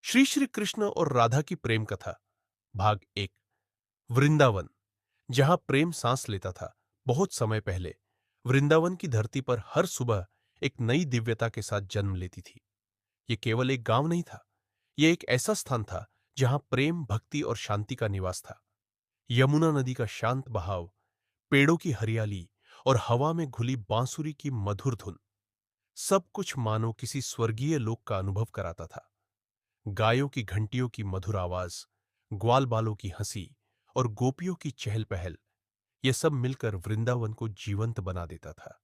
श्री श्री कृष्ण और राधा की प्रेम कथा भाग एक। वृंदावन, जहां प्रेम सांस लेता था। बहुत समय पहले वृंदावन की धरती पर हर सुबह एक नई दिव्यता के साथ जन्म लेती थी। यह केवल एक गांव नहीं था, यह एक ऐसा स्थान था जहां प्रेम, भक्ति और शांति का निवास था। यमुना नदी का शांत बहाव, पेड़ों की हरियाली और हवा में घुली बांसुरी की मधुर धुन, सब कुछ मानो किसी स्वर्गीय लोक का अनुभव कराता था। गायों की घंटियों की मधुर आवाज, ग्वाल बालों की हंसी और गोपियों की चहल पहल, यह सब मिलकर वृंदावन को जीवंत बना देता था।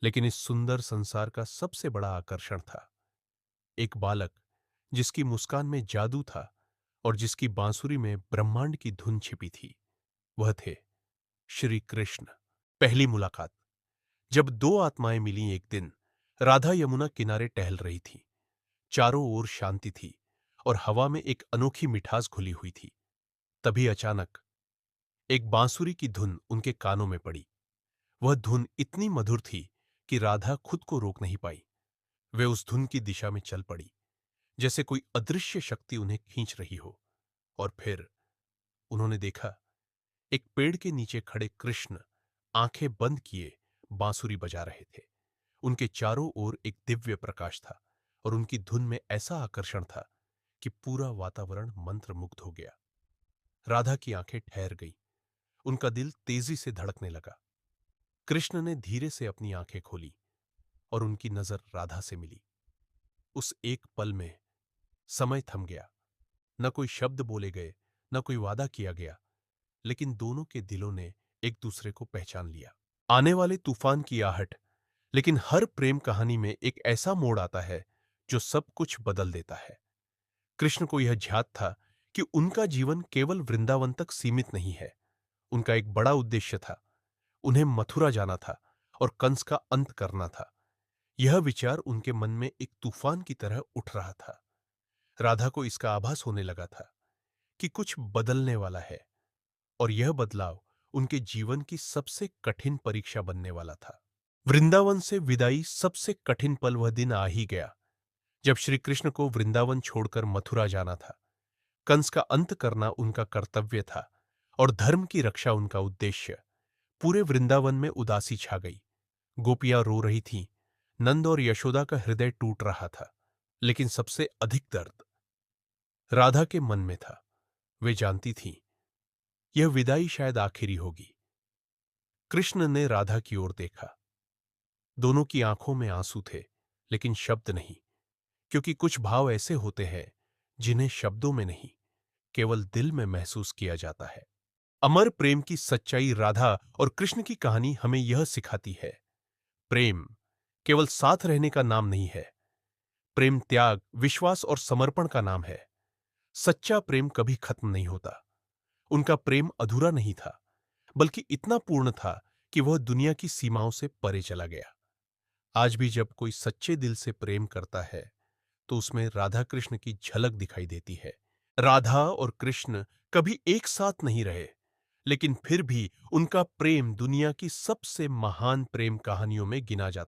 लेकिन इस सुंदर संसार का सबसे बड़ा आकर्षण था एक बालक, जिसकी मुस्कान में जादू था और जिसकी बांसुरी में ब्रह्मांड की धुन छिपी थी। वह थे श्री कृष्ण। पहली मुलाकात। जब दो आत्माएं मिली एक दिन, राधा यमुना किनारे टहल रही थी। चारों ओर शांति थी और हवा में एक अनोखी मिठास घुली हुई थी। तभी अचानक एक बांसुरी की धुन उनके कानों में पड़ी। वह धुन इतनी मधुर थी कि राधा खुद को रोक नहीं पाई। वे उस धुन की दिशा में चल पड़ी, जैसे कोई अदृश्य शक्ति उन्हें खींच रही हो। और फिर उन्होंने देखा, एक पेड़ के नीचे खड़े कृष्ण आंखें बंद किए बांसुरी बजा रहे थे। उनके चारों ओर एक दिव्य प्रकाश था और उनकी धुन में ऐसा आकर्षण था कि पूरा वातावरण मंत्रमुग्ध हो गया। राधा की आंखें ठहर गईं, उनका दिल तेजी से धड़कने लगा। कृष्ण ने धीरे से अपनी आंखें खोली और उनकी नजर राधा से मिली। उस एक पल में समय थम गया। न कोई शब्द बोले गए, न कोई वादा किया गया, लेकिन दोनों के दिलों ने एक दूसरे को पहचान लिया। आने वाले तूफान की आहट, लेकिन हर प्रेम कहानी में एक ऐसा मोड़ आता है जो सब कुछ बदल देता है। कृष्ण को यह ध्यात था कि उनका जीवन केवल वृंदावन तक सीमित नहीं है। उनका एक बड़ा उद्देश्य था। उन्हें मथुरा जाना था और कंस का अंत करना था। यह विचार उनके मन में एक तूफान की तरह उठ रहा था। राधा को इसका आभास होने लगा था कि कुछ बदलने वाला है, और यह बदलाव उनके जीवन की सबसे कठिन परीक्षा बनने वाला था। वृंदावन से विदाई सबसे कठिन पल वह दिन आ ही गया जब श्री कृष्ण को वृंदावन छोड़कर मथुरा जाना था। कंस का अंत करना उनका कर्तव्य था और धर्म की रक्षा उनका उद्देश्य। पूरे वृंदावन में उदासी छा गई। गोपियां रो रही थीं, नंद और यशोदा का हृदय टूट रहा था। लेकिन सबसे अधिक दर्द राधा के मन में था। वे जानती थीं, यह विदाई शायद आखिरी होगी। कृष्ण ने राधा की ओर देखा। दोनों की आंखों में आंसू थे, लेकिन शब्द नहीं, क्योंकि कुछ भाव ऐसे होते हैं जिन्हें शब्दों में नहीं, केवल दिल में महसूस किया जाता है। अमर प्रेम की सच्चाई राधा और कृष्ण की कहानी हमें यह सिखाती है। प्रेम केवल साथ रहने का नाम नहीं है। प्रेम त्याग, विश्वास और समर्पण का नाम है। सच्चा प्रेम कभी खत्म नहीं होता। उनका प्रेम अधूरा नहीं था, बल्कि इतना पूर्ण था कि वह दुनिया की सीमाओं से परे चला गया। आज भी जब कोई सच्चे दिल से प्रेम करता है, तो उसमें राधा कृष्ण की झलक दिखाई देती है। राधा और कृष्ण कभी एक साथ नहीं रहे, लेकिन फिर भी उनका प्रेम दुनिया की सबसे महान प्रेम कहानियों में गिना जाता है।